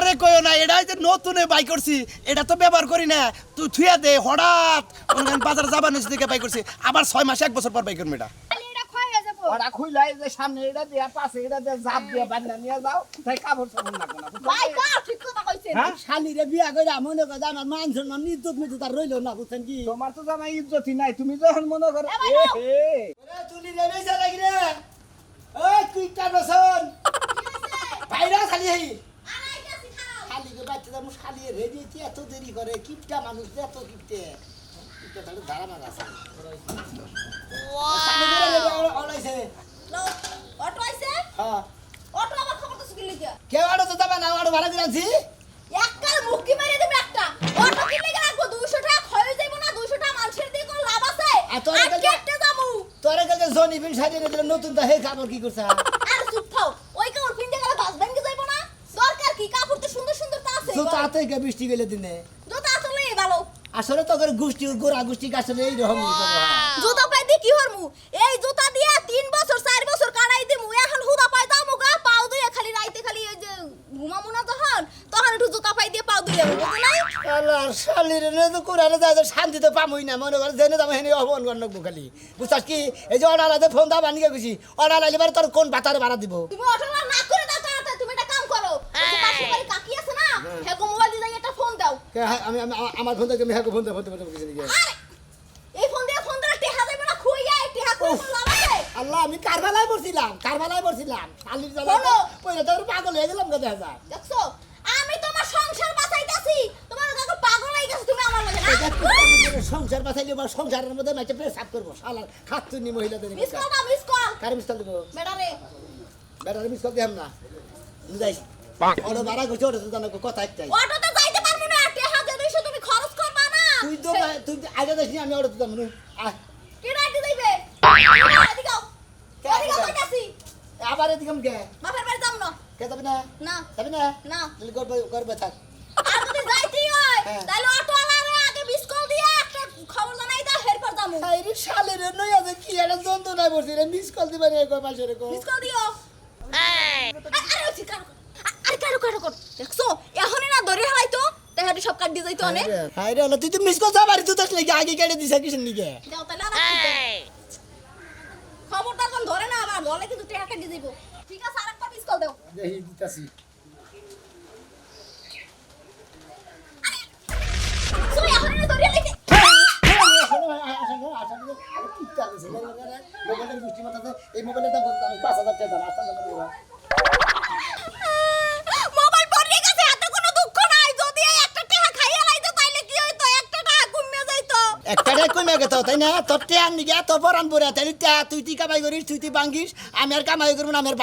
আরে কইও না, এটা যে নতুনে বাই করছি, এটা তো ব্যবহার করি না। তুই থুয়া দে, হঠাৎ বাজার যাবার নিচে দিকে বাই করছি, আবার 6 মাস 1 বছর পর বাই করবো এটা। ওরা খুইলাই যে সামনে এটা দিয়া পাশে এটা দিয়া জাপ দিয়া বান্ধা নিয়ে যাও, তাই কাপড় সাবন লাগবে না। ভাই দাও, ঠিক কথা কইছেন। হ্যাঁ? শালিরে বিয়া করে মনে করে আমার মান সম্মান ইজ্জত মিজ্জত আর রইলো না, বুঝছেন কি? তোমার তো জামাই ইজ্জতই নাই, তুমি যখন মনে করো এ ভাই দাও। ওরে তুলি রে বেজা লাগি রে। ওই তুই কানছন বাইরে খালি হই আনাইতাছি খাও। খালি কে বাচ্চাদের মুখ খালি রেডি কি এত দেরি করে? কিপটা মানুষ এত কিপটে কিপটা তাহলে ধারা মার আছে। ওয়াও অলাইছে। লো, অটো আইছে? হ্যাঁ অটো আবার খবর তো শুকিয়ে লিখা। কে আড়ো তো যাবে না, আড়ো ভাড়া দিলাছি। এককাল মুক্কি মারিয়ে দিবে একটা। অটো কিনলে গেলে রাখবো 200 টাকা খয়ে যাইব না, 200 টাকা মানুষের দিয়ে কোনো লাভ আছে? আর তোর আর কেটে যামু। তোরে কাছে জনি বিন সাইডে দিলে নতুন তা হে খাবার কি করছ? আর চুপ থাও। ওই কাপড় পিনতে গেলে বাস ভেঙে যাইব না? দরকার কি? কাপড় তো সুন্দর সুন্দর তা আছে। তো তাতে কে বৃষ্টি গেলে দিনে জুতা আসলে ভালো। আসলে তো করে গোষ্ঠী গোরা গোষ্ঠী আসলে এই রকম জুতা পাই দিয়ে কি হরমু? এই জুতা দিয়া 3 বছর 4 বছর কাটাই দিমু। এখন হুদা পাই দামু গা, পাও দিয়ে খালি রাইতে খালি এই যে ঘুমামু না তখন একটু জুতা পাই দিয়ে পাও দিয়ে বুঝো নাই? আল্লাহ শালিরে নে তো কোরারে যায় শান্তি তো পামই না, মনে করে জেনে দাম হেনে অপমান করনক খালি। বুঝছাস কি এই যে অর্ডার ফোন দা বানিয়ে গেছি, অর্ডার আইলে বারে তোর কোন বাতারে ভাড়া দিব? তুমি অটো না করে দাও তাড়াতাড়ি, তুমি একটা কাম করো। ওই যে পাশে বাড়ি কাকি আছে না? হেগো মোবাইল দিয়ে একটা ফোন দাও। আমি আমার ফোন থেকে আমি হ্যাঁ ফোন দেবো কিছু নিয়ে। আরে এই ফোন দিয়ে ফোন ধরে টেহা যাবে না, খুইয়া টেহা করে কোনো লাভ আছে? আল্লাহ আমি কারবালায় পড়ছিলাম শালির জ্বালা শোনো। পয়লা তো পাগল হয়ে গেলাম কথা যা। দেখছো? আমি তোমার সংসার বাঁচাইতাছি। তোমার কাকু পাগল হয়ে গেছে তুমি আমার লগে না? সংসার বাঁচাইলে বা সংসারের মধ্যে মাইতে পেশাব করবো শালার খাতুনি মহিলাদের মিস কল দাও, মিস কল। কারে মিস কল দেবো? বেটারে বেটারে মিস কল দিলাম না যাই অটো ভাড়া করছি, ওটা তো জানো কথা একটাই। অটোতে যাইতে পারবো না, টেহা যে 200 তুমি খরচ করবা না। তুই আগে দেখিনি আমি অটো তো যাবো আহ কে রাইতে যাইবে? এদিকে আও। এদিকে কইতাছি। আবার এদিকে কে বাপের বাড়ি যাম না। কে যাবে না না, যাবে না না। তাহলে করবে থাক। আর যদি যাইতেই হয় হ্যাঁ। তাহলে অটোওয়ালারে আগে মিস কল দিয়া একটা খবর জানাই দাও, এরপর যামু। আরে শালের নই আছে কি একটা যন্ত্রণায় বসে রে মিস কল দিবা রে কয় মাসের কো। মিস কল দিও। আরে ওই চিকার। আরে কারো কর। দেখছো? এখনই না ধরে হারাইতো। তাহলে সব কাট দিয়ে যাইতো অনেক। হাই রে তুই তো মিস কল যাবারই তুই তো লাগি আগে কেটে দিছ কিসের নিকে। যাও তাহলে আর কি খবরটা কোন ধরে না, আবার বলে কিন্তু টাকা কাটি দিব। ঠিক আছে, আরেকটা মিস কল দাও। দেখি দিতাছি। তুই এখনই না ধরে লাইতে। এই মোবাইলের দাম কত? 5000 টাকা দাম। মোবাইল পড়ে গেছে, এত কোনো দুঃখ নাই। যদি এই একটা টাকা খাইয়া লাইতো তাইলে কি হইতো? একটা টাকা কমে যাইতো। একটা রে কমে গেত তাই না? তোর টেয়ার নিগে তোর পরান পরে তাই তুই কামাই করিস, তুই বাঙ্গিস, আমি আর কামাই করব না, আমি আর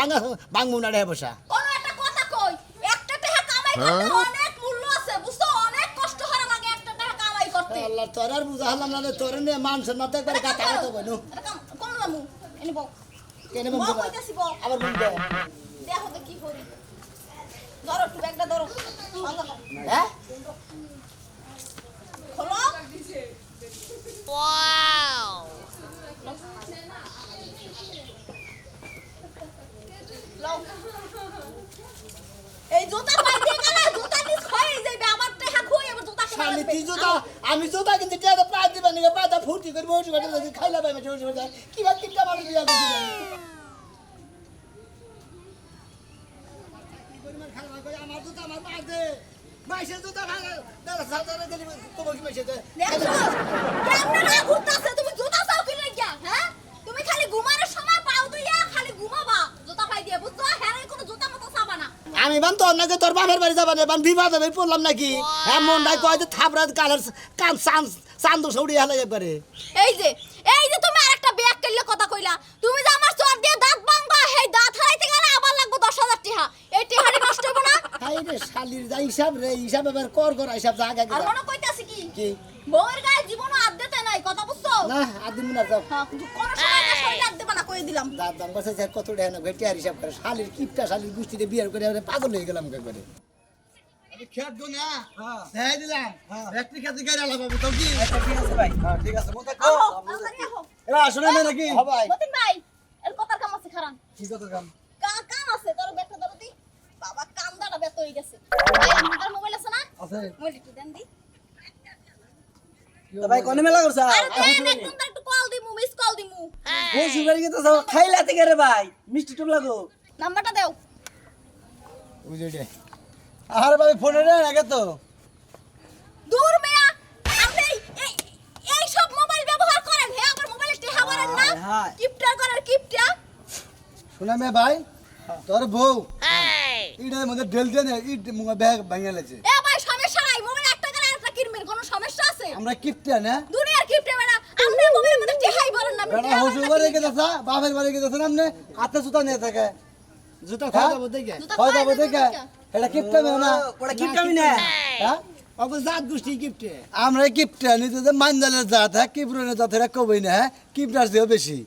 বাঙ্গবো না রে বসা। কোন একটা কথা কই, একটা টাকা কামাই করতে অনেক মূল্য আছে, বুঝছো? অনেক কষ্ট করা লাগে একটা টাকা কামাই করতে। আল্লাহ তোর আর বুঝা হলাম না, তোর নিয়ে মানুষের মতো একবার গাতা গাতা বইনু কোন নামু এনে বউ কেন বউ বলবো কইতাছি বউ। আবার বলবো দেখো তো কি করি। ধরো একটু ব্যাগটা ধরো। হ্যাঁ খোলো। লও। এই জুতা পাই দিয়ে গেলে জুতা নিচ খয়ে যাবে, আমার টাকা খুই আবার জুতা কিনে শালি আসবে। তুই জুতা আমি জুতা কিন্তু টেয়ার প্রায় দিবা নিগে পাতা ফুর্তি করব ওই সময় খাইলা পাই মাঝে ওই সময় কি বাদ কিটা মানুষ দিয়া দিছি আমার জুতা আমার পা দে মাইসের জুতা ভাঙা দাদা সাজারে গেলি কব কি মাইসে দে দেখছো? কেমনে না ঘুরতাছে, তুমি জুতা চাও কি লাগিয়া? হ্যাঁ? তুমি খালি ঘুমানোর সময় পাও দুইয়া খালি ঘুমাবা জুতা পাই দিয়ে, বুঝছো? হ্যাঁ কোনো জুতা মতো চাবা না। আমি বান তোর নাকি তোর বাপের বাড়ি যাবা না বান বিবাদ হবে পড়লাম নাকি হ্যাঁ মন নাই কয় যে থাবরাত কালার কান চান্দু সৌড়ি হালে একবারে এই যে তুমি আরেকটা ব্যাগ কেলে কথা কইলা, তুমি যে আমার চোর দিয়ে দাঁত ভাঙবা, সেই দাঁত হারাইতে গেলে আবার লাগবে 10,000 টাকা। এই টাকাটি নষ্ট হবে না? হাই রে শালির যা হিসাব রে হিসাব এবার কর হিসাব যা আগে আর মনে কইতাছি কি কি বউয়ের গায়ে জীবনও হাত দিতে নাই, কথা বুঝছো? না আদিম না যাও হ্যাঁ, কোন সময় না শরীরে হাত দেবা না, কই দিলাম। দাঁত দাম করছে যে কত টাকা না ঘেটে আর হিসাব করে শালির কিপটা শালির গুষ্টিতে বিয়ার করে আমরা পাগল হয়ে গেলাম একবারে আমি খেত গো না হ্যাঁ দিলাম একটি খেতে গাড়ি আলাপাবো তো কি ঠিক আছে ভাই। হ্যাঁ ঠিক আছে মোটা কো। আহো, তাড়াতাড়ি আহো। এরা আসলে না নাকি? হ্যাঁ ভাই মতিন ভাই, এর কথার কাম আছে খারান। কি কথা কাম? কাম আছে, তোর ব্যাগটা ধরো দি। বাবা কাম গলা ব্যথা হয়ে গেছে ভাই আপনার মোবাইল আছে না আছে মোবাইল একটু দেন দি তো ভাই কোনে মেলা করছ আরে দেন একদম একটু কল দিমু মিস কল দিমু ও সুগারি কে তো সব খাইলা থেকে রে ভাই মিষ্টি টুক লাগো নাম্বারটা দাও বুঝে আর ভাই ফোনে না আগে তো দূর মেয়া আপনি এই সব মোবাইল ব্যবহার করেন হে আমার মোবাইলে টেহা করেন না হায়। কিপটা করেন কিপটা শোনা মে ভাই তোর বউ ইটার মধ্যে ঢেল দেন ইট মুগা ব্যাগ ভাঙে লেছে এ ভাই সমস্যা নাই মোবাইল একটা করে আরেকটা কিনবেন কোনো সমস্যা আছে আমরা কিপটা না দুনিয়ার কিপটা বেটা আপনি মোবাইলের মধ্যে টেহাই বলেন না বেটা হসু বাড়ি কে দাসা বাপের বাড়ি কে দাসা আমনে হাতে জুতা নিয়ে থাকে জুতা খাওয়া যাবো দেখে খাওয়া যাবো দেখে এটা কিপটা মে না ওটা কি কামি না হ্যাঁ অব জাত গোষ্ঠী গিফটে আমরা কিপটা নিতে যে মানজালের জাত হ্যাঁ কিপরনের জাতের কবই না হ্যাঁ কিপটার চেয়েও বেশি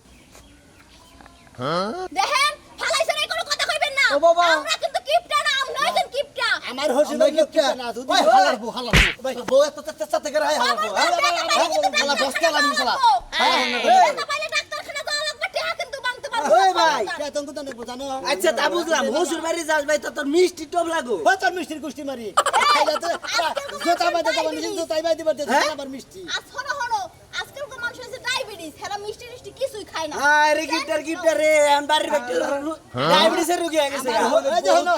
দেখেন ফালাইছেন এই কোনো কথা কইবেন না ও বাবা। আমরা কিন্তু কিপটা না আমরা হইছেন কিপটা আমার হসু আমরা কিপটা না তুই ওই হালার বউ বউ এত চাতে করে হালার বউ হ্যাঁ হালা বস্তা লাগি শালা পাইলে ডাক্তারখানা যাওয়া লাগবে টেহা কিন্তু বানতে পারবো ওই ভাই বেতন কত নেব জানো আচ্ছা তা বুঝলাম হসুর বাড়ি যাস ভাই তো তোর মিষ্টি টপ লাগো ওই তোর মিষ্টির গোষ্ঠী মারি খাইলা তো জোতা বাইতে যাবা নিজে জোতাই বাইতে পারতে আবার মিষ্টি আজ হলো হলো আজকালকার মানুষ হচ্ছে ডায়াবেটিস হেরা মিষ্টি মিষ্টি কিছুই খায় না আরে গিফটার রে আম বাড়ির ব্যক্তি ডায়াবেটিসের রোগী হয়ে গেছে এই যে হলো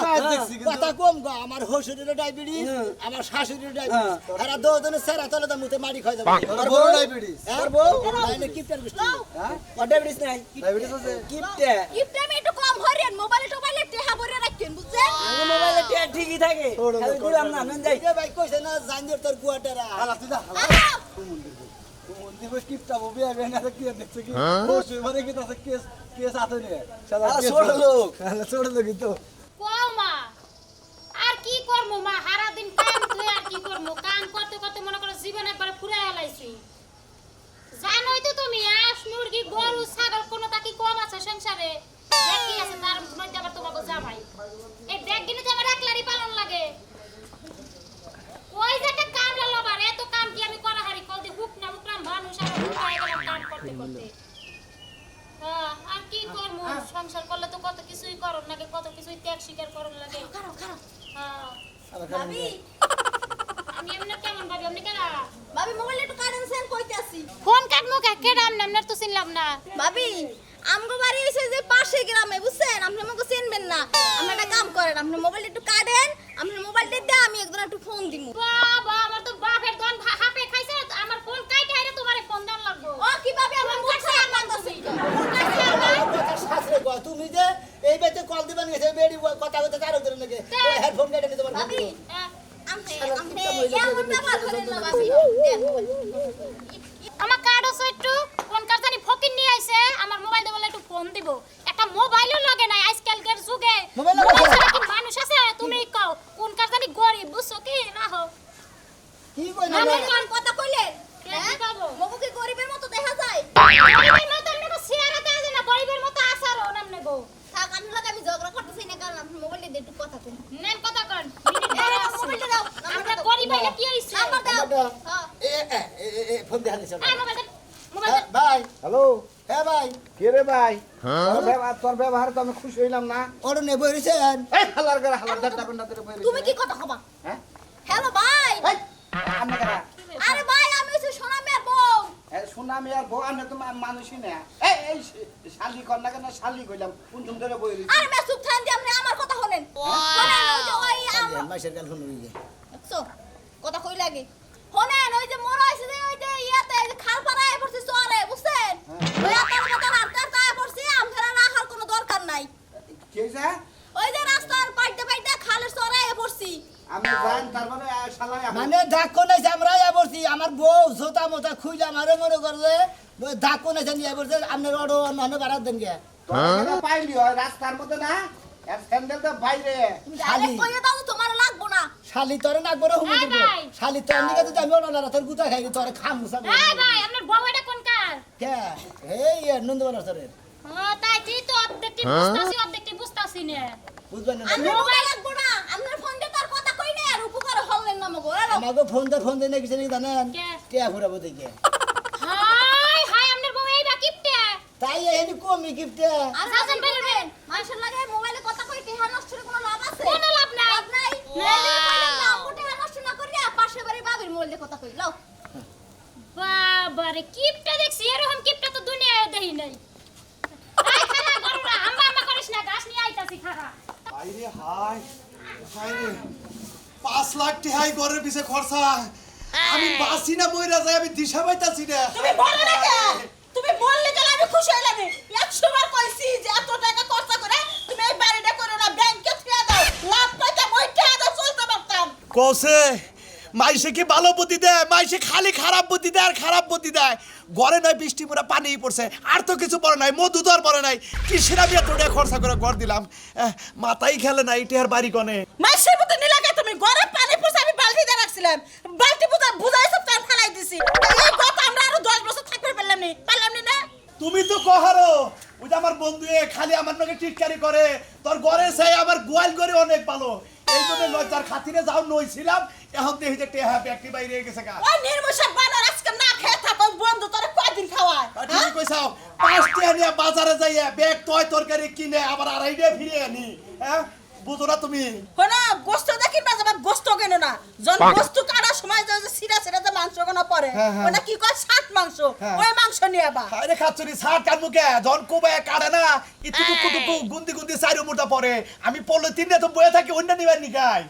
কথা কম গো আমার হসুরের ডায়াবেটিস আমার শাশুড়ির ডায়াবেটিস এরা দুজনে সেরা তলে তো মুতে মারি খাই যাবে তোর বউ ডায়াবেটিস তোর বউ তাইলে কিপটার গোষ্ঠী হ্যাঁ ও ডায়াবেটিস নাই ডায়াবেটিস আছে কিপটে গিফটে আমি একটু কম হরিয়েন মোবাইলে টোবাইলে টেহা ভরে রাখেন বুঝছেন আমার মোবাইলে টিয়া ঠিকই থাকে খালি দিলাম না আমি যাই এই যে ভাই কইছে না জানজের তোর কুয়াটারা হালা তুই যা আহ! দিব কিপটা বউ বিয়া না কি দেখছ কি হসু বাড়ি কে দাসা কেস কেস আতে নিয়ে শালা ছোট লোক ছোট লোক তো কও মা আর কি করমু মা সারা দিন কাম তুই আর কি করমু কাম করতে করতে মনে করো জীবন একবারে ফুরাই হেলাইছি জানোই তো তুমি আস মুরগি গরু ছাগল কোনো তাকি কম আছে সংসারে দেখি আছে তার মধ্যে আবার তোমাকে জামাই এই ব্যাগ কিনে তো আমার একলারই পালন লাগে ওই যে একটা কামলা লবার এত কাম কি আমি করা হারি কল দি হুক না হুকরাম মানুষ আর হুক হয়ে গেলাম কাম করতে করতে আর কি করমু সংসার করলে তো কত কিছুই করন লাগে কত কিছুই ত্যাগ স্বীকার করন লাগে খারাপ খারাপ হ্যাঁ ভাবি আমি এমনি কেমন ভাবি আপনি কেন ভাবি মোবাইলে একটু কারেন্ট সেন্ড কইতে আসি ফোন কাটমু কে রাম নামনার তো চিনলাম না ভাবি আমগো বাড়ি হইছে যে পাশে গ্রামে বুঝছেন আপনি আমাকে চিনবেন না আপনি একটা কাম করেন আপনি মোবাইল একটু কাটেন আপনি মোবাইলটা দিয়ে আমি একজন একটু ফোন দিমু বাবা আমার তো বাপের দন হাপে খাইছে আমার ফোন কাইটা আইরে তোমারে ফোন দেন লাগবো ও কিভাবে আমার মুখ খারাপ লাগতেছে শাস্ত্রে গো তুমি যে এই বেতে কল দিবেন গেছে বেডি কথা কইতে চারো ধরে লাগে ওই হেডফোন কেটে নিতে পারবে ভাবি হ্যাঁ। আপনি এমন ব্যবহার করেন না ভাবি দেন মোবাইল আমার কার্ড আছে একটু কোন কার জানি ফকির নিয়ে আইছে আমার মোবাইল দিয়ে বলে একটু ফোন দিব একটা মোবাইলও লাগে নাই আজকালকার যুগে মোবাইল ছাড়া কি মানুষ আছে তুমি কও কোন কার জানি গরিব বুঝছো কি না হো কি কই না আপনি কোন কথা কইলেন কে কি পাবো? মগু কি গরিবের মতো দেখা যায় গরিবের মতো আমনে চেহারাতে আছে না গরিবের মতো আসারও নামনে গো থাক আমি লাগে আমি ঝগড়া করতেছি না কারণ আপনি মোবাইলটা দিয়ে একটু কথা কই নেন কথা কন মোবাইলটা দাও আমরা গরিব হইলে কি হইছে নাম্বার দাও হ্যাঁ এ ফোন দেখা দিছ মোবাইল ভাই হ্যালো হ্যাঁ ভাই কে রে ভাই তোর ব্যবহার তো আমি খুশি হইলাম না ওরে নে বইছেন এই হালার করে হালার দাঁড়া কোন দাঁড়া বইরে তুমি কি কথা কবা হ্যাঁ হ্যালো ভাই এই আমি কারা আরে ভাই আমি হচ্ছে সোনা মেয়ের বউ এই শোনা আমি আর বউ আমি তো মানুষই না এই শালি কর না কেন শালি কইলাম কোন তুমি ধরে বইরে আরে মে চুপ থান দি আপনি আমার কথা শুনেন শুনেন ওই যে ওই মাইশের গাল শুনুন এই যে দেখছো কথা কই লাগে শুনেন ওই যে মোর হইছে যে ওই যে ইয়াতে এই যে খাল পাড়ায় পড়ছে চরে বুঝছেন ওই আপনার মতো রাস্তার তায় পড়ছে আমখানা রাখার কোনো দরকার নাই কি হইছে ওই যে রাস্তার পাইতে পাইতে খালের চরে পড়ছি আমি জান তারপরে শালাই মানে ডাক কোন আছে আমরা আয়া বসি আমার বউ জোতা মোতা খুইলা মারে মরে করবে ডাক কোন আছে নিয়ে বসে আপনার অটো অন্য বাড়াত দেন গে তোরা পাইলি হয় রাস্তার মধ্যে না আর স্যান্ডেল তো বাইরে তুমি ডাইরেক্ট কইয়া দাও তোমার লাগবো না শালি তোরে নাক বড় হুমু দিব ভাই। শালি তোর নিকে যদি আমি অন্য তোর গুতা খাই তোরে খামু সব এই ভাই আপনার বউ এটা কোন কার কে এই নন্দবনার তোরে ও তাই তুই তো অর্ধেকটি বুঝতাছি না বুঝবেন না আমি মোবাইল লাগবো না আপনার ফোন দিয়ে তার কথা কই না আর উপকার হলেন না মগো আমাকে ফোন দেন কিছু নাকি জানেন কে? টিয়া ফুরাবো দেখে হাই হাই আপনার বউ এই বাকিপটা তাই এখানে কমি গিফটে আর হাসান বেরবেন মানুষের লাগে মোবাইলে কথা কই টেহা নষ্ট করে কোনো লাভ আছে কোনো লাভ নাই। লাভ নাই নাইলে কইলাম না মোটে নষ্ট না করিয়া পাশের বাড়ি বাবির মোবাইল দিয়ে কথা কই লও বাবারে কিপটা দেখছি এরকম কিপটা তো দুনিয়ায় দেখি নাই আই খালা গরুরা আম্মা আম্মা করিস না গাছ নিয়ে আইতাছি খারা হাইরে হাইরে 5 লাখ টাকাই ঘরের পিছে খরচা আমি বাসি না বইরা যাই আমি দিশা পাইতাছি না তুমি বলো না কে তুমি বললে কেন আমি খুশি হইলাম 100 বার কইছি যে এত টাকা খরচ করে তুমি এই বাড়িটা করো না ব্যাংকে থুয়া দাও লাভ পাইতে মইটা দাও চলতে পারতাম কোসে মাইসে কি ভালো বুদ্ধি দেয় মাইসে খালি খারাপ বুদ্ধি দেয় আর খারাপ বুদ্ধি দেয় ঘরে নয় বৃষ্টি পুরা পানি পড়ছে আর তো কিছু পড়ে নাই মধু তো আর পড়ে নাই কিসের আমি এত টাকা খরচা করে ঘর দিলাম মাথাই খেলে না ইটের বাড়ি কনে মাসের মতো নিলাকে তুমি ঘরে পানি পড়ছে আমি বালতি দিয়ে রাখছিলাম বালতি বুঝাই সব টান ফেলাই দিছি এই কথা আমরা আরো 10 বছর থাকতে পারলাম না তুমি তো কহারো ওই যে আমার বন্ধু খালি আমার নাকি টিটকারি করে তোর ঘরে চাই আমার গোয়াল করে অনেক ভালো এই জন্য লজ্জার খাতিরে যাও নইছিলাম এখন দেখি যে টেহা ব্যক্তি বাইরে গেছে গা ওই নির্মশা বানর আজকে না খেয়ে থাকো বন্ধু তোরে কয়দিন খাওয়ায় তুমি কইছাও 5 টাকা নিয়ে বাজারে যাইয়া ব্যাগ তয় তরকারি কিনে আবার 2.5 টাকা ফিরে আনি হ্যাঁ বুঝো না তুমি হনা গোস্ত দেখি না যাবা গোস্ত কেন না জন গোস্ত কাটার সময় যে সিরা সিরা যে মাংস কোনা পড়ে ওটা কি কয় সাত মাংস ওই মাংস নিয়ে আবা আরে খাচ্ছরি সাত কান মুখে জন কোবে কাটে না ইতুকু গুন্দি গুন্দি চাইরো মুটা পড়ে আমি পড়লে 3 দিন তো বয়ে থাকি অন্য নিবার নিকাই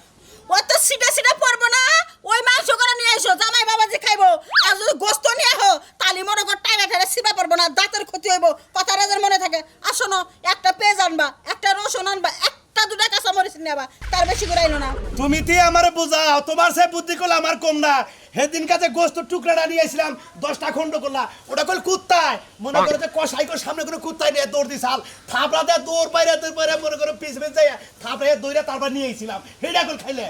ওই তো সিটা সিটা পড়বো না ওই মাংস করে নিয়ে এসো জামাই বাবাজি খাইবো আর যদি গোস্ত নিয়ে আহো তালি মনে কর টাইনা ঠাইনা সিবা পড়বো না দাঁতের ক্ষতি হইব কথা রাজার মনে থাকে আসো না একটা পেঁয়াজ আনবা একটা রসুন আনবা একটা দুটা কাঁচা মরিচ নিয়ে আবা তার বেশি করে আইনো না তুমি তি আমারে বুঝাও তোমার সে বুদ্ধি করলে আমার কম না সেদিন কাছে গোস্ত টুকরাটা নিয়ে আসলাম 10টা খন্ড করলা ওটা কল কুত্তায় মনে করো যে কষাই করে সামনে কোনো কুত্তায় নিয়ে দৌড় দিছাল থাপড়া দিয়ে দৌড় বাইরে মনে করো পিছ যাই থাপড়া দৌড়ে তারপর নিয়ে আইছিলাম সেটা কল খাইলে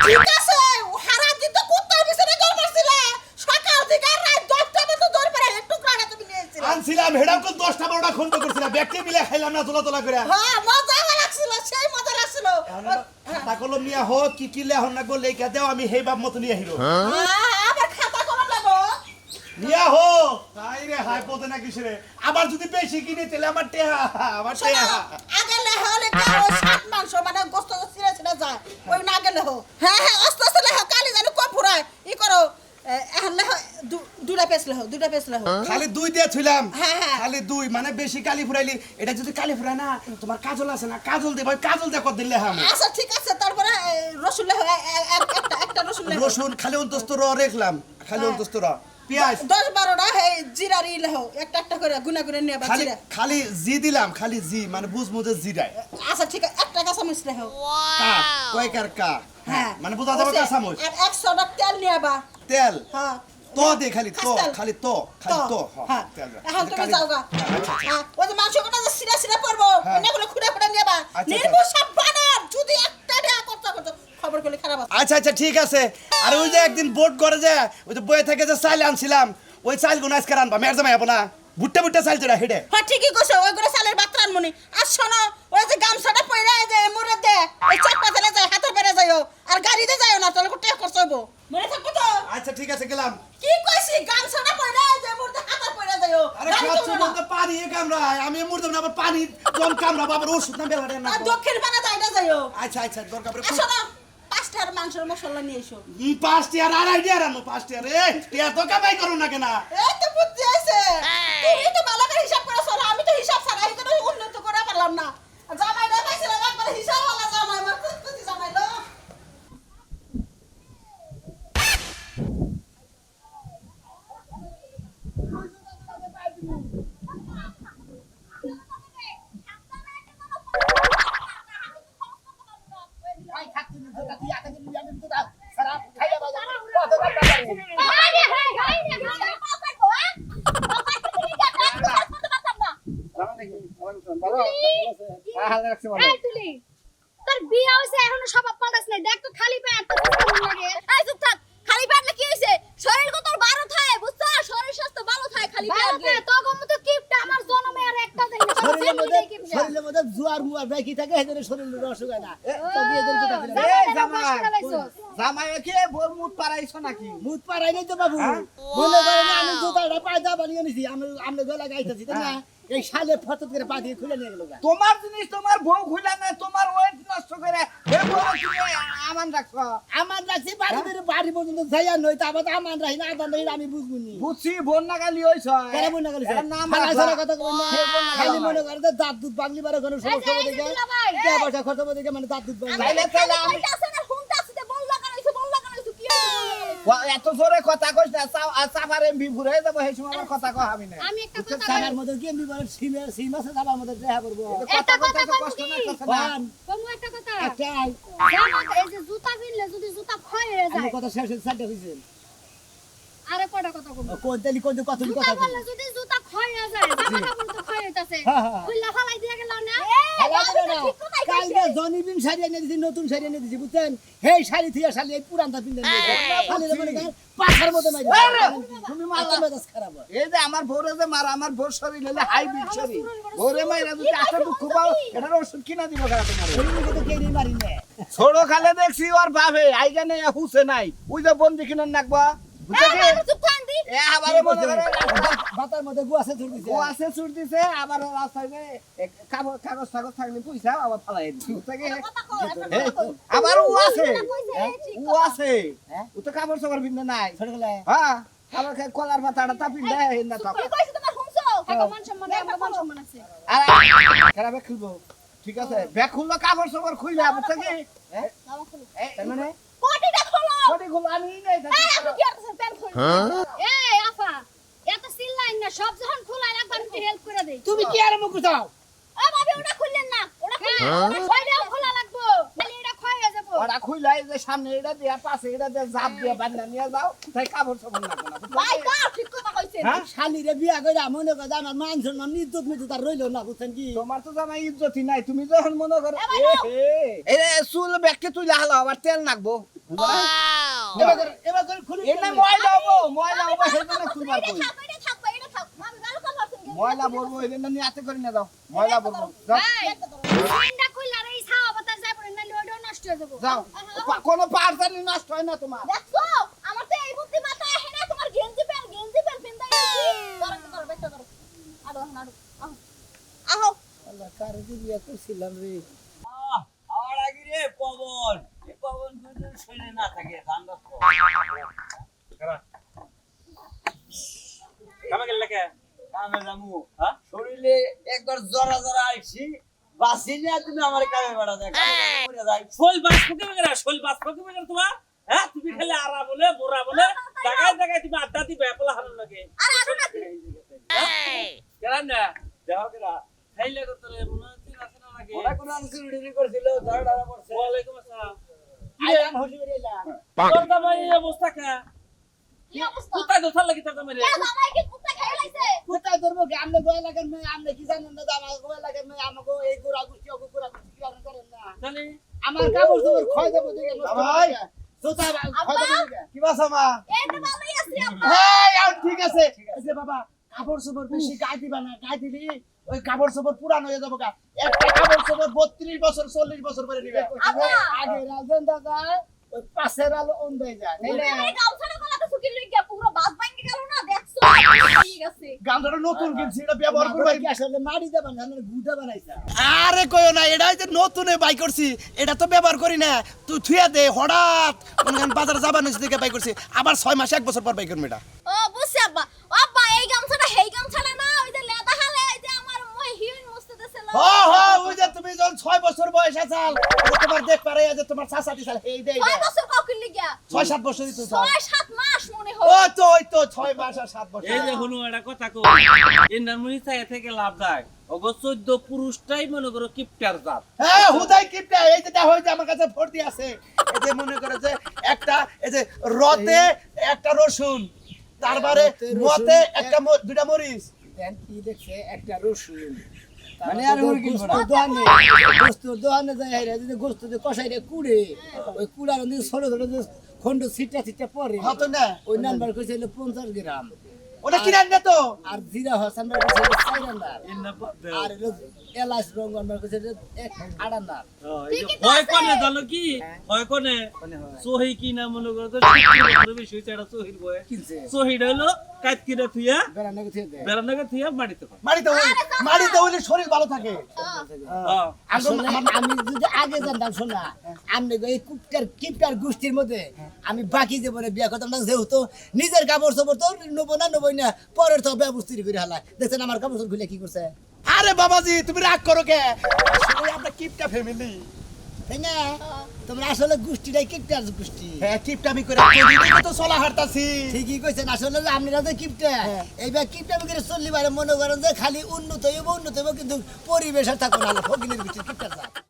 ঠিক আছে হারা দিন তো কুত্তার পিছনে দৌড় মারছিলে সকাল থেকে আর রাত 10টা পর্যন্ত দৌড় পারে একটু টুকরাটা তুমি নিয়ে এসেছিলে আনছিলাম হেডাম কল 10টা 12টা খন্ড করছিলাম ব্যক্তি মিলে খাইলাম না তোলা করে হ্যাঁ মজা লাগছিল সেই মজা লাগছিল খাতা কলম নিয়ে হোক কি লেহন না গো লেখা দেও আমি সেই বাপ মতো নিয়ে হিরো আবার খাতা কলম লাগো নিয়া হো তাই রে হাই পদে না কিসরে আবার যদি বেশি কিনে তাহলে আমার টেহা আগে লেহলে কাও সাত মাংস মানে গোস্ত সিরা সিরা যায় ওই না গেলে হো হ্যাঁ আস্তে আস্তে লেহ কালি জানি কম ফুরায় ই করো এখন লেহ দুটা পেছ লেহ খালি 2 দিয়ে থইলাম হ্যাঁ। খালি 2 মানে বেশি কালি ফুরাইলি এটা যদি কালি ফুরায় না তোমার কাজল আছে না কাজল দে ভাই কাজল দে কত দিলে আমি আচ্ছা ঠিক আছে তারপরে রসুন লেহ একটা রসুন লেহ রসুন খালি অন্তস্ত র রাখলাম খালি অন্তস্ত র পেঁয়াজ 10-12টা হে জিরারি লেহ একটা করে গুনা নিয়ে বা খালি জিরা খালি জি দিলাম খালি জি মানে বুঝমু যে জিরাই আচ্ছা ঠিক আছে একটা কাঁচা মরিচ লেহ কা কয়কার কা হ্যাঁ মানে বুঝা যাবে কাঁচা মরিচ আর 100 টাকা তেল নিয়ে বা তেল হ্যাঁ তো দে খালি তো হ্যাঁ তেল এখন তুমি যাও গা আচ্ছা হ্যাঁ ওই যে মাংস কোটা সিরা সিরা পড়বো হ্যাঁ। অনেকগুলো খুঁড়ে নিয়ে বা আচ্ছা। নির্মূষা বানার যদি একটা দেয়া করতে খবর করলে খারাপ আছে আচ্ছা ঠিক আছে আর ওই যে একদিন বোট করে যে ওই যে বয়ে থেকে যে চাল আনছিলাম ওই চাল গুলো আজকে আনবা মেয়ের জামাই না ভুট্টা চাল চড়া হেডে হ্যাঁ ঠিকই কইছো ওইগুলো চালের বাত্রা আনমনি আর শোনো ওই যে গামছাটা পইরা যে মুরে দে ওই চাপা ফেলে যায় হাতে পেরে যাইও আর গাড়িতে যাইও না তাহলে কোটে খরচ হইব মনে থাকো তো আচ্ছা ঠিক আছে গেলাম কি কইছি গামছাটা পইরা যে মুরে হাতে পইরা যাইও আরে খাচ্ছ বলতে পানি এ কামড়ায় আমি মুরদম না আবার পানি কম কামড়া বাবার ওষুধ না বেলা না আর দক্ষিণ পানা যাইটা যাইও আচ্ছা দরকার পড়ে আর শোনো 5টার মাংসের মশলা নিয়ে এসো 5 টিয়ার আর আইডিয়া রানো 5 টিয়ার এ টিয়া তো কামাই করো না কেন এই তো বুদ্ধি আছে তুমি তো ভালো করে হিসাব করে চলো আমি তো হিসাব ছাড়া এই করে উন্নত করে পারলাম না জামাই না পাইছিলাম একবার হিসাব वाला জামাই আমার কুতি জামাই লো ভাই খাচ্ছি না তো তুই আটা দিবি আমি তো সারা খাইয়া বাজার কত টাকা এই তুলি তোর বিয়ে হইছে এখনো স্বভাব পাল্টাছ নাই দেখ তো খালি পায়ে একটা কেমন লাগে এই চুপ থাক খালি পেটলে কি হইছে শরীর কত ভালো থাকে বুঝছো শরীর স্বাস্থ্য ভালো থাকে খালি ভালো পেট তো গম তো কিপটা আমার জন্মে আর একটা দেই না শরীরের মধ্যে জুয়ার মুয়ার ব্যাকি থাকে এদের শরীরের অসুখ হয় না তো বিয়েদের কথা বলে জামাই কে বোর মুট পারাইছো নাকি মুত পারাই নাই তো বাবু মনে করেন আমি জুতাটা পায়দা বানিয়ে নিছি আমি গলা গাইতেছি তাই না এই শালে ফটো করে পা দিয়ে খুলে নিয়ে গেল গা। তোমার জিনিস তোমার বউ খুইলা না, তোমার ওয়েট নষ্ট করে হে বউ তুমি আমান রাখছো। আমার রাখছি বাড়ি পর্যন্ত যাইয়া নই তা আবার আমার রাখি না আবার নই আমি বুঝবো নি বুঝছি বোন না গালি হইছ। কেন মনে করিস এর নাম খালা রাখলা। ছাড়া কথা কই না খালি মনে করে যে দাঁত দুধ বাগলি বারে কোনো সমস্যা হবে দেখে কে পয়সা খরচ হবে দেখে মানে দাঁত দুধ বাগলি তাইলে তাইলে আমি কইতাছে না হুনতাছে যে বললা কানাইছো কি এত জোরে কথা কইছ না, সাফার এমবি ঘুরে যাব সেই সময় আমার কথা কই আমি না। আমি একটা কথা সামার মধ্যে কি এমনি বলে সিম আছে সামার মধ্যে দেখা করবো কথা কথা কষ্ট না কথা না। কমু একটা কথা একটা জানো এই যে জুতা কিনলে যদি জুতা ক্ষয় হয়ে আমি যায় কথা শেষ হয়েছে সাইডে হয়েছে আরে কয়টা কথা কমু কোন তেলি কোন কত জুতা কথা বললে যদি জুতা ক্ষয় হয়ে যায় জামা কাপড় তো ক্ষয় হইতাছে হ্যাঁ, হ্যাঁ। খুললা ফালাই দিয়ে গেল না কালকে জনিবিন শাড়ি এনে দিছি নতুন শাড়ি এনে দিছি বুঝছেন সেই শাড়ি থেকে শাড়ি এই পুরানটা পিন্ধে খালি মনে করেন পাখার মধ্যে মারি তুমি মারলা। মেজাজ খারাপ হয়। এই যে আমার বউরে যে মারা, আমার বউর শরীর হলে হাই বিট শরীর, বউরে মাইরা যদি এত দুঃখ পাও এটার ওষুধ কিনা দিব কারা তোমার। এই নিয়ে তো কেড়ে মারি না ছোট খালে দেখছি ওর ভাবে আইগানে হুসে নাই, ওই যে বন্দি কিনন নাকবা বুঝছে কি চুপ থান দি এ আবারে মনে করে বাতার মধ্যে গুয়াছে ছুট দিছে ও আছে ছুট দিছে, আবার রাস্তায় যে কাগজ কাগজ থাকলে পয়সা আবার ফালাই দিছে বুঝছে কি আবার ও আছে ও আছে ও তো কাপড় চোপড় পিন্ধে নাই ছোট গেলে হ্যাঁ আবার কলার পাতাটা তা পিন্ধে না তো কি কইছো তোমার হুনছো টাকা মান সম্মান আমার মান সম্মান আছে আর খারাপ খুলবো ঠিক আছে ব্যাগ খুললো কাপড় চোপড় খুইলা বুঝছে কি তার মানে কোটিটা খোলো কোটি খুললো আমি নেই এই আপনি কি করতেছেন প্যান্ট খুলে এই আফা এত চিল্লাইন না সব যখন খোলাই একবার একটু হেল্প করে দেই তুমি কি আর মুখ দাও ও ভাবি ওটা খুললেন না ওটা ওইটাও খোলা লাগবো খালি এটা ক্ষয় হয়ে যাবো ওরা খুইলাই যে সামনে এটা দিয়া পাশে এটা দিয়ে জাপ দিয়ে বান্ধা নিয়ে যাও তাই কাপড় চোপড় লাগবে না বুঝলে ভাই কি? তো ঠিক কথা কইছেন হ্যাঁ শালিরে বিয়া করে মনে করে আমার মান সম্মান ইজ্জত মিজ্জত আর রইলো না বুঝছেন কি তোমার তো জামাই ইজ্জতই নাই, তুমি যখন মনে করো এ ভাই না। এ চুল ব্যাগকে তুই লাগালো আবার তেল নাকবো এবার করে খুলি এটা ময়লা হবো সেজন্য খুলবার কই এটা থাকবে এটা থাক আমি ভালো কথা বলছেন ময়লা বলবো এই জন্য নিয়ে হাতে করে নিয়ে যাও ময়লা বলবো যাও ভাই সিনটা খুললা রে এই ছাওয়া বাতাস যায় পড়ে নালে ওইটাও নষ্ট হয়ে যাবো যাও কোনো পার্সালি নষ্ট হয় না তোমার দেখছো আমার তো এই বুদ্ধি মাথায় আসে না তোমার গেঞ্জি প্যান্ট পিন্দাই আছি করো বেটা করো আরো আহো আল্লাহ কারে যে বিয়া করছিলাম রে আমার আগে রে পবন এই পবন যদি শুনে না থাকে ধান্দা তো কামে গেল কে কামে জামু হ্যাঁ শরীরে একবার জরা জরা আইছি বাসিলে তুমি আমার কামে বাড়া দেখ করে যাই শোল বাস ফুকে গেল শোল বাস ফুকে গেল তোমার হ্যাঁ তুমি খালি আরা বলে বোরা বলে জায়গায় জায়গায় তুমি আড্ডা দিবে আপলা হারার লাগে আরে আরো না কেন না দেখো কেরা খাইলে তো তোরে মনে হচ্ছে না লাগে ওরা কোন আনসিউরিটি করছিল ধরা ধরা করছে ওয়ালাইকুম আসসালাম আইলাম হসি বেরিয়েলাম তোর জামাই এই অবস্থা কে কি অবস্থা কোথায় দোসার লাগি তোর জামাই রে জামাই কি কুত্তা খেয়ে লাইছে কোথায় ধরবো কি আমনে গোয়া লাগেন না আমনে কি জানেন না আমার গোয়া লাগেন না আমাকে এই গোড়া গুষ্টি ওকে গোড়া গুষ্টি কি আর করেন না জানি আমার কাপড় চোপড় ক্ষয় দেবো দেখে ভাই। জোতা ক্ষয় দেবো দেখে কি বাসা মা এই তো ভালোই আছি আব্বা এই আর ঠিক আছে এই যে বাবা কাপড় চোপড় বেশি গায়ে দিবা না, গায়ে দিলি ওই কাপড় চোপড় পুরানো হয়ে যাবো গা। একটা কাপড় চোপড় 32 বছর 40 বছর করে নিবে আব্বা আগে রাজন দাদা ওই পাশের আলো অন হয়ে যায় তাই না এই গাউছাড়া গলাতে শুকিয়ে লই গিয়া পুরো বাস ভাঙে গেল না দেখছো ঠিক আছে গামছাটা নতুন কিনছি এটা ব্যবহার করবে কি আসলে মারি দেবেন না গুটা বানাইছা আরে কইও না এটা যে নতুনে বাই করছি এটা তো ব্যবহার করি না তুই থুয়া দে হঠাৎ মনে করেন বাজারে যাবার নিচে থেকে বাই করছি আবার 6 মাস 1 বছর পর বাই করবো এটা ও বুঝছি আব্বা আব্বা এই গামছাটা হেই গামছাটা না ওই যে লেদা হালে এই যে আমার হিরোইন মস্তে দেছিল ওই যে তুমি যখন 6 বছর বয়স আছাল তোমার দেখ পারে যে তোমার চাচা দিছাল এই দে 6 বছর কাউকে লিগা 6-7 বছর দিত 6-7 মাস মনে হয় ওই তো 6 মাস আর 7 বছর এই যে হলো একটা কথা কই ইন্দার মুনি চাই থেকে লাভ যায় ওগো 14 পুরুষটাই মনে করো কিপটার জাত হ্যাঁ হুদাই কিপটা এই যে দেখো এই যে আমার কাছে ভর্তি আছে এই যে মনে করে যে একটা এই যে রতে একটা রসুন তারপরে মতে একটা দুটা মরিচ দেন কি দেখছে একটা রসুন মানে আর মুরগি গোস্ত দোকানে যায় হাইরা যদি গোস্ত যে কষাইরে কুড়ে ওই কুড়ার মধ্যে ছোট ছোট যে খন্ড ছিটা ছিটা পরে হতো না ওই নাম্বার কইছে 50 গ্রাম ওটা কিনে আনবে তো আর জিরা হাসান বার কইছে 4 আন্দার ইন্না পড়তে আর হলো এলাচ রং বার কইছে 8 আন্দার এই যে ভয় কোনে জানো কি ভয় কোনে সহি কি না মনে করো তো 70 বছর বেশি হইছে এটা সহির বয় কিনছে সহিটা হলো কাট কিরে থুইয়া বেড়ানোকে থুয়ে দে। বেড়ানোকে থুইয়া মাটিতে কর মাটিতে হইলে শরীর ভালো থাকে হ্যাঁ। আসলে আমি যদি আগে জানতাম শোনা আমি এই কিপটার গোষ্ঠীর মধ্যে আমি বাকি জীবনে বিয়ে করতাম না, যেহেতু নিজের কাপড় চোপড় তো নবই না পরের তো ব্যবস্থা করে হালা দেখছেন আমার কাপড় চোপড় খুলে কি করছে, আরে বাবাজি তুমি রাগ করো কে আসলে আমরা কিপটা ফ্যামিলি তাই না? তোমরা আসলে গোষ্ঠীটাই কিপটার গোষ্ঠী। হ্যাঁ কিপটামি করে কদিনই তো চলা হাঁটতাছি ঠিকই কইছেন, আসলে আপনারা যে কিপটা এইবার কিপটামি করে চললি পারে মনে করেন যে খালি উন্নত হইব কিন্তু পরিবেশ আর থাকবো না, ফকিনের ভিতরে কিপটা